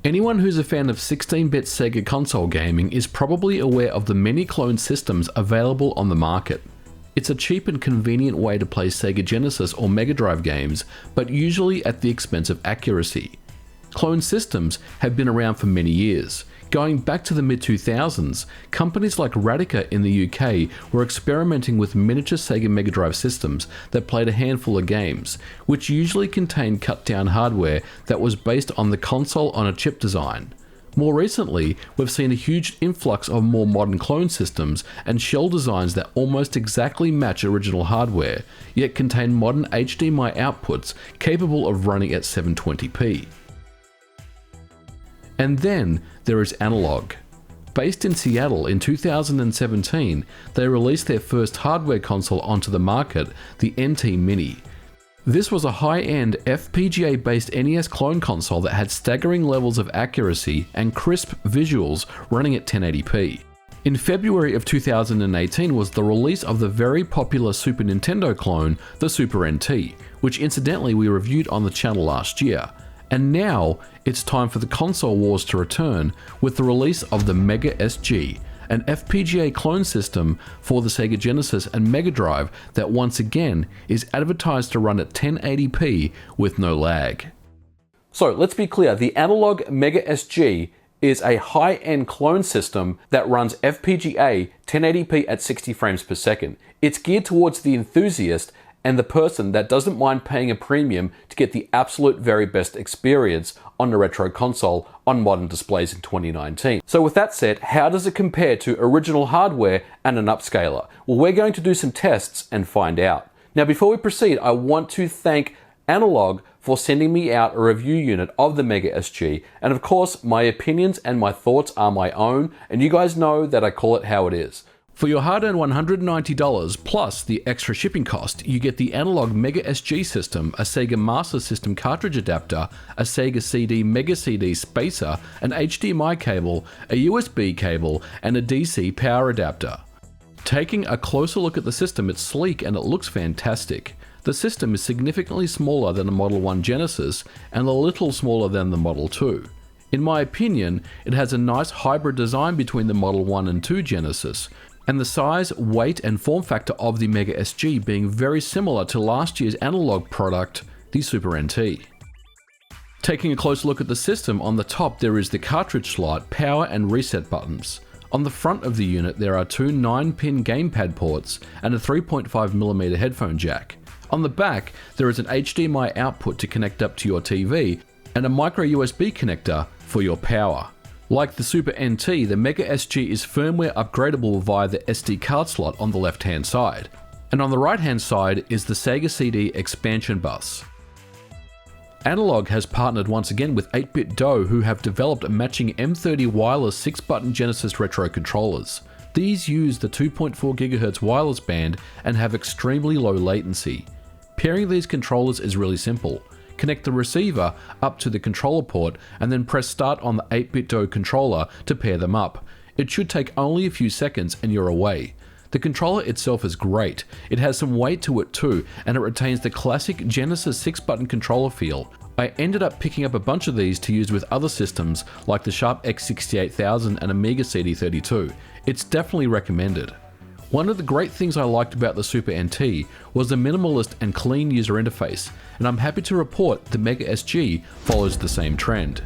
Anyone who's a fan of 16-bit Sega console gaming is probably aware of the many clone systems available on the market. It's a cheap and convenient way to play Sega Genesis or Mega Drive games, but usually at the expense of accuracy. Clone systems have been around for many years. Going back to the mid-2000s, companies like Radica in the UK were experimenting with miniature Sega Mega Drive systems that played a handful of games, which usually contained cut-down hardware that was based on the console-on-a-chip design. More recently, we've seen a huge influx of more modern clone systems and shell designs that almost exactly match original hardware, yet contain modern HDMI outputs capable of running at 720p. And then there is Analogue. Based in Seattle in 2017, they released their first hardware console onto the market, the NT Mini. This was a high-end FPGA-based NES clone console that had staggering levels of accuracy and crisp visuals running at 1080p. In February of 2018 was the release of the very popular Super Nintendo clone, the Super NT, which incidentally we reviewed on the channel last year. And now, it's time for the console wars to return with the release of the Mega SG, an FPGA clone system for the Sega Genesis and Mega Drive that once again is advertised to run at 1080p with no lag. So let's be clear, the Analogue Mega SG is a high-end clone system that runs FPGA 1080p at 60 frames per second. It's geared towards the enthusiast and the person that doesn't mind paying a premium to get the absolute very best experience on a retro console on modern displays in 2019. So with that said, how does it compare to original hardware and an upscaler? Well, we're going to do some tests and find out. Now, before we proceed, I want to thank Analogue for sending me out a review unit of the Mega SG. And of course, my opinions and my thoughts are my own, and you guys know that I call it how it is. For your hard-earned $190 plus the extra shipping cost, you get the Analogue Mega SG system, a Sega Master System cartridge adapter, a Sega CD Mega CD spacer, an HDMI cable, a USB cable, and a DC power adapter. Taking a closer look at the system, it's sleek and it looks fantastic. The system is significantly smaller than the Model 1 Genesis and a little smaller than the Model 2. In my opinion, it has a nice hybrid design between the Model 1 and 2 Genesis, and the size, weight and form factor of the Mega SG being very similar to last year's Analogue product, the Super NT. Taking a close look at the system, on the top there is the cartridge slot, power and reset buttons. On the front of the unit there are two 9-pin gamepad ports and a 3.5mm headphone jack. On the back there is an HDMI output to connect up to your TV and a micro USB connector for your power. Like the Super NT, the Mega SG is firmware upgradable via the SD card slot on the left-hand side. And on the right-hand side is the Sega CD expansion bus. Analogue has partnered once again with 8BitDo, who have developed matching M30 wireless 6-button Genesis retro controllers. These use the 2.4 GHz wireless band and have extremely low latency. Pairing these controllers is really simple. Connect the receiver up to the controller port and then press start on the 8BitDo controller to pair them up. It should take only a few seconds and you're away. The controller itself is great. It has some weight to it too, and it retains the classic Genesis 6-button controller feel. I ended up picking up a bunch of these to use with other systems like the Sharp X68000 and Amiga CD32. It's definitely recommended. One of the great things I liked about the Super NT was the minimalist and clean user interface, and I'm happy to report the Mega SG follows the same trend.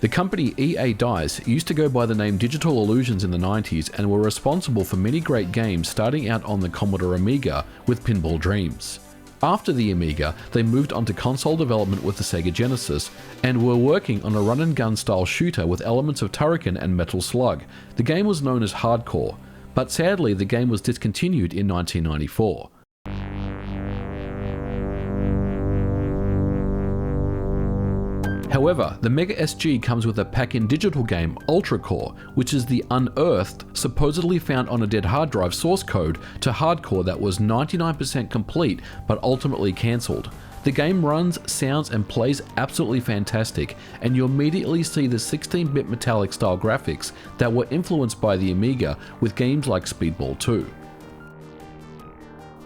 The company EA Dice used to go by the name Digital Illusions in the 90s and were responsible for many great games starting out on the Commodore Amiga with Pinball Dreams. After the Amiga, they moved on to console development with the Sega Genesis and were working on a run-and-gun style shooter with elements of Turrican and Metal Slug. The game was known as Hardcore, but sadly the game was discontinued in 1994. However, the Mega SG comes with a pack-in digital game, Ultra Core, which is the unearthed, supposedly found on a dead hard drive source code to hardcore that was 99% complete but ultimately cancelled. The game runs, sounds and plays absolutely fantastic, and you immediately see the 16-bit metallic style graphics that were influenced by the Amiga with games like Speedball 2.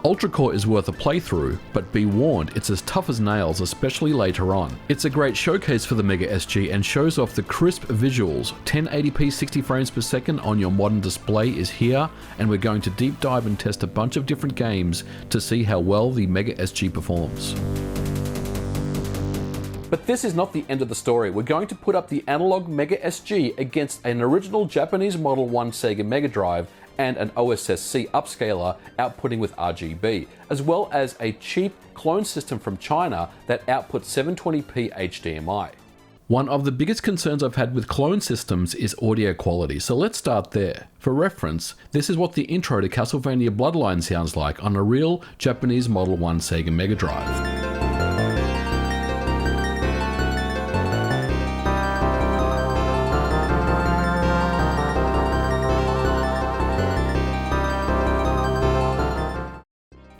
Ultra Core is worth a playthrough, but be warned, it's as tough as nails, especially later on. It's a great showcase for the Mega SG and shows off the crisp visuals. 1080p 60 frames per second on your modern display is here, and we're going to deep dive and test a bunch of different games to see how well the Mega SG performs. But this is not the end of the story. We're going to put up the Analogue Mega SG against an original Japanese Model 1 Sega Mega Drive and an OSS-C upscaler outputting with RGB, as well as a cheap clone system from China that outputs 720p HDMI. One of the biggest concerns I've had with clone systems is audio quality, so let's start there. For reference, this is what the intro to Castlevania Bloodline sounds like on a real Japanese Model 1 Sega Mega Drive.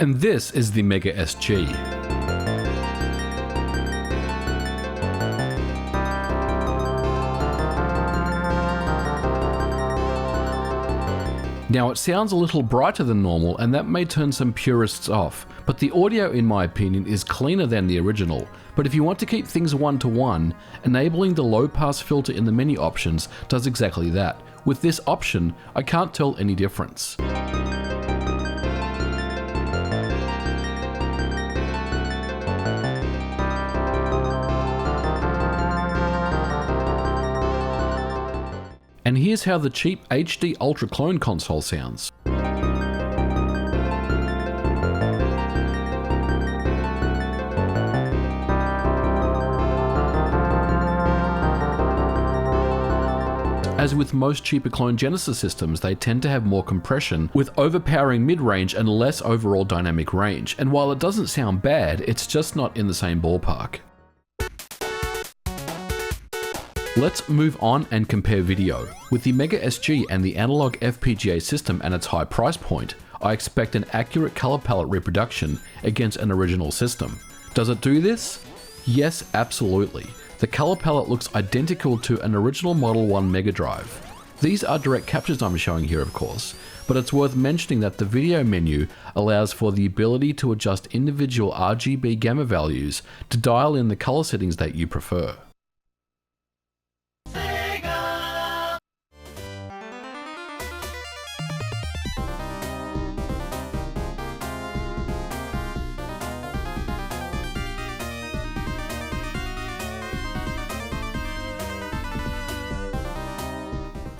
And this is the Mega SG. Now it sounds a little brighter than normal, and that may turn some purists off, but the audio in my opinion is cleaner than the original. But if you want to keep things one-to-one, enabling the low pass filter in the menu options does exactly that. With this option, I can't tell any difference. And here's how the cheap HD Ultra Clone console sounds. As with most cheaper clone Genesis systems, they tend to have more compression, with overpowering mid-range and less overall dynamic range. And while it doesn't sound bad, it's just not in the same ballpark. Let's move on and compare video. With the Mega SG and the Analogue FPGA system and its high price point, I expect an accurate color palette reproduction against an original system. Does it do this? Yes, absolutely. The color palette looks identical to an original Model 1 Mega Drive. These are direct captures I'm showing here, of course, but it's worth mentioning that the video menu allows for the ability to adjust individual RGB gamma values to dial in the color settings that you prefer.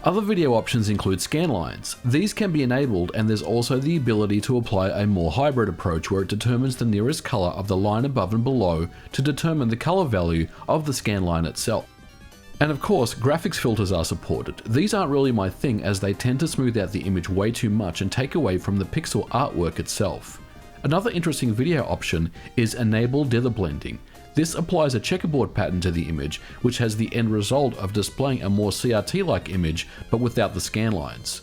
Other video options include scanlines. These can be enabled, and there's also the ability to apply a more hybrid approach where it determines the nearest color of the line above and below to determine the color value of the scanline itself. And of course, graphics filters are supported. These aren't really my thing, as they tend to smooth out the image way too much and take away from the pixel artwork itself. Another interesting video option is enable dither blending. This applies a checkerboard pattern to the image, which has the end result of displaying a more CRT-like image, but without the scanlines.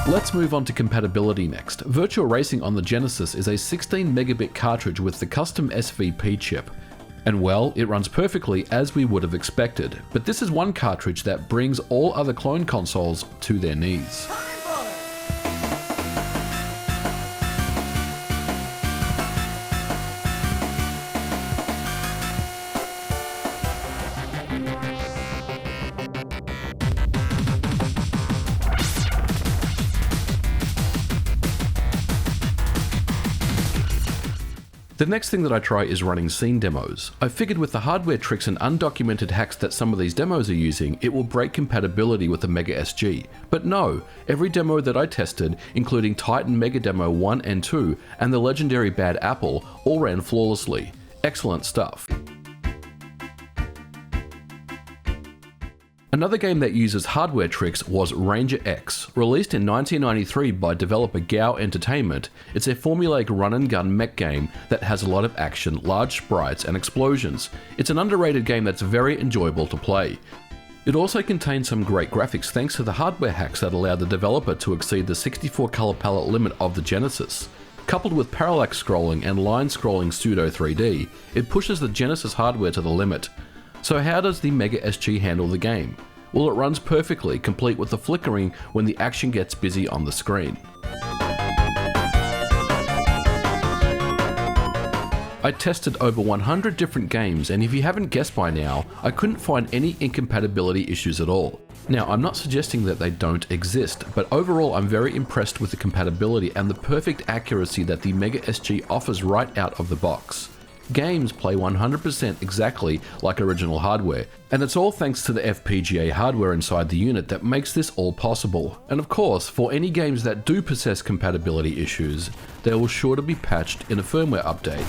Let's move on to compatibility next. Virtual Racing on the Genesis is a 16 megabit cartridge with the custom SVP chip. And well, it runs perfectly as we would have expected, but this is one cartridge that brings all other clone consoles to their knees. The next thing that I try is running scene demos. I figured with the hardware tricks and undocumented hacks that some of these demos are using, it will break compatibility with the Mega SG. But no, every demo that I tested, including Titan Mega Demo 1 and 2 and the legendary Bad Apple, all ran flawlessly. Excellent stuff. Another game that uses hardware tricks was Ranger X. Released in 1993 by developer Gao Entertainment, it's a formulaic run-and-gun mech game that has a lot of action, large sprites, and explosions. It's an underrated game that's very enjoyable to play. It also contains some great graphics thanks to the hardware hacks that allowed the developer to exceed the 64 color palette limit of the Genesis. Coupled with parallax scrolling and line scrolling pseudo 3D, it pushes the Genesis hardware to the limit. So how does the Mega SG handle the game? Well, it runs perfectly, complete with the flickering when the action gets busy on the screen. I tested over 100 different games, and if you haven't guessed by now, I couldn't find any incompatibility issues at all. Now, I'm not suggesting that they don't exist, but overall I'm very impressed with the compatibility and the perfect accuracy that the Mega SG offers right out of the box. Games play 100% exactly like original hardware, and it's all thanks to the FPGA hardware inside the unit that makes this all possible. And of course, for any games that do possess compatibility issues, they will sure to be patched in a firmware update.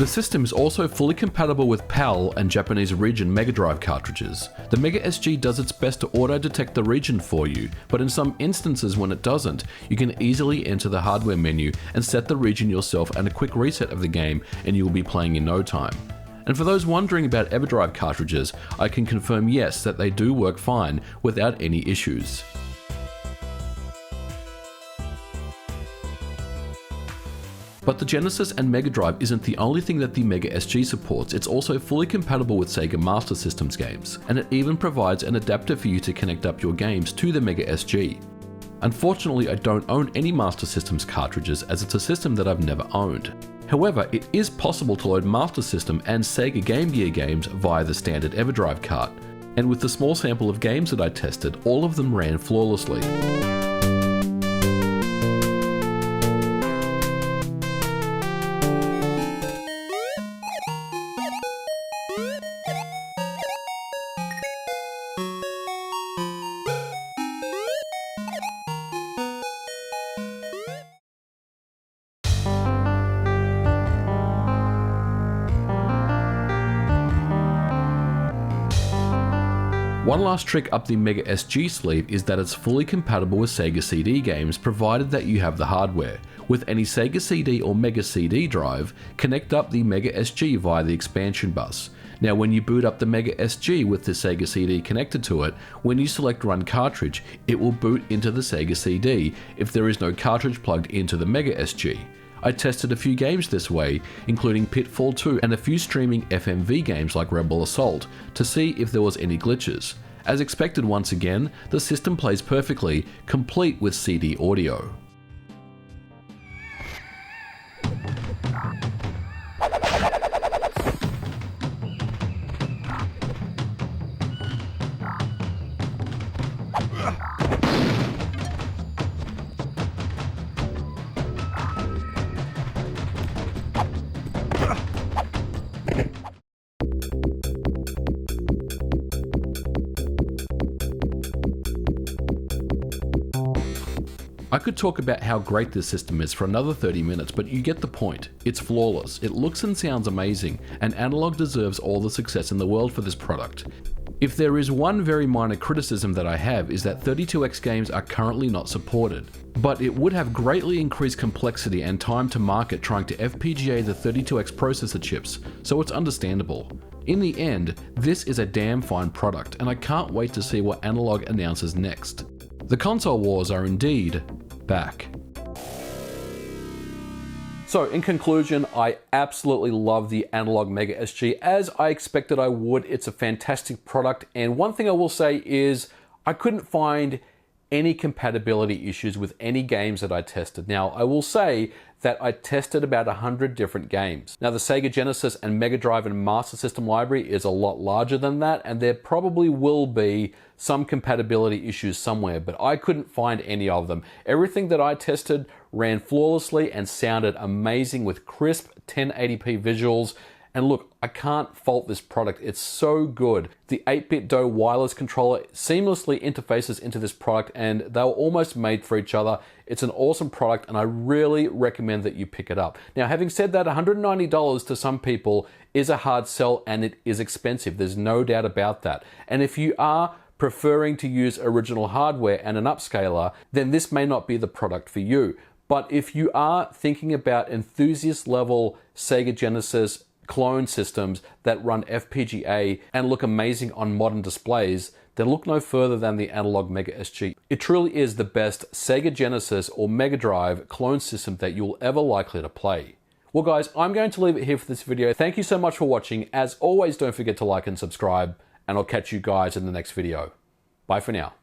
The system is also fully compatible with PAL and Japanese region Mega Drive cartridges. The Mega SG does its best to auto-detect the region for you, but in some instances when it doesn't, you can easily enter the hardware menu and set the region yourself, and a quick reset of the game and you will be playing in no time. And for those wondering about EverDrive cartridges, I can confirm yes that they do work fine without any issues. But the Genesis and Mega Drive isn't the only thing that the Mega SG supports. It's also fully compatible with Sega Master System's games, and it even provides an adapter for you to connect up your games to the Mega SG. Unfortunately, I don't own any Master System's cartridges, as it's a system that I've never owned. However, it is possible to load Master System and Sega Game Gear games via the standard EverDrive cart, and with the small sample of games that I tested, all of them ran flawlessly. One last trick up the Mega SG sleeve is that it's fully compatible with Sega CD games, provided that you have the hardware. With any Sega CD or Mega CD drive, connect up the Mega SG via the expansion bus. Now when you boot up the Mega SG with the Sega CD connected to it, when you select Run Cartridge, it will boot into the Sega CD if there is no cartridge plugged into the Mega SG. I tested a few games this way, including Pitfall 2 and a few streaming FMV games like Rebel Assault, to see if there was any glitches. As expected once again, the system plays perfectly, complete with CD audio. I could talk about how great this system is for another 30 minutes, but you get the point. It's flawless, it looks and sounds amazing, and Analogue deserves all the success in the world for this product. If there is one very minor criticism that I have, is that 32X games are currently not supported. But it would have greatly increased complexity and time to market trying to FPGA the 32X processor chips, so it's understandable. In the end, this is a damn fine product, and I can't wait to see what Analogue announces next. The console wars are indeed back. So in conclusion, I absolutely love the Analogue Mega SG, as I expected I would. It's a fantastic product, and one thing I will say is I couldn't find any compatibility issues with any games that I tested. Now, I will say that I tested about 100 different games. Now, the Sega Genesis and Mega Drive and Master System library is a lot larger than that, and there probably will be some compatibility issues somewhere, but I couldn't find any of them. Everything that I tested ran flawlessly and sounded amazing with crisp 1080p visuals And look, I can't fault this product. It's so good. The 8-bit DOE wireless controller seamlessly interfaces into this product, and they were almost made for each other. It's an awesome product, and I really recommend that you pick it up. Now, having said that, $190 to some people is a hard sell, and it is expensive. There's no doubt about that. And if you are preferring to use original hardware and an upscaler, then this may not be the product for you. But if you are thinking about enthusiast level Sega Genesis clone systems that run FPGA and look amazing on modern displays, then look no further than the Analogue Mega SG. It truly is the best Sega Genesis or Mega Drive clone system that you'll ever likely to play. Well guys, I'm going to leave it here for this video. Thank you so much for watching. As always, don't forget to like and subscribe, and I'll catch you guys in the next video. Bye for now.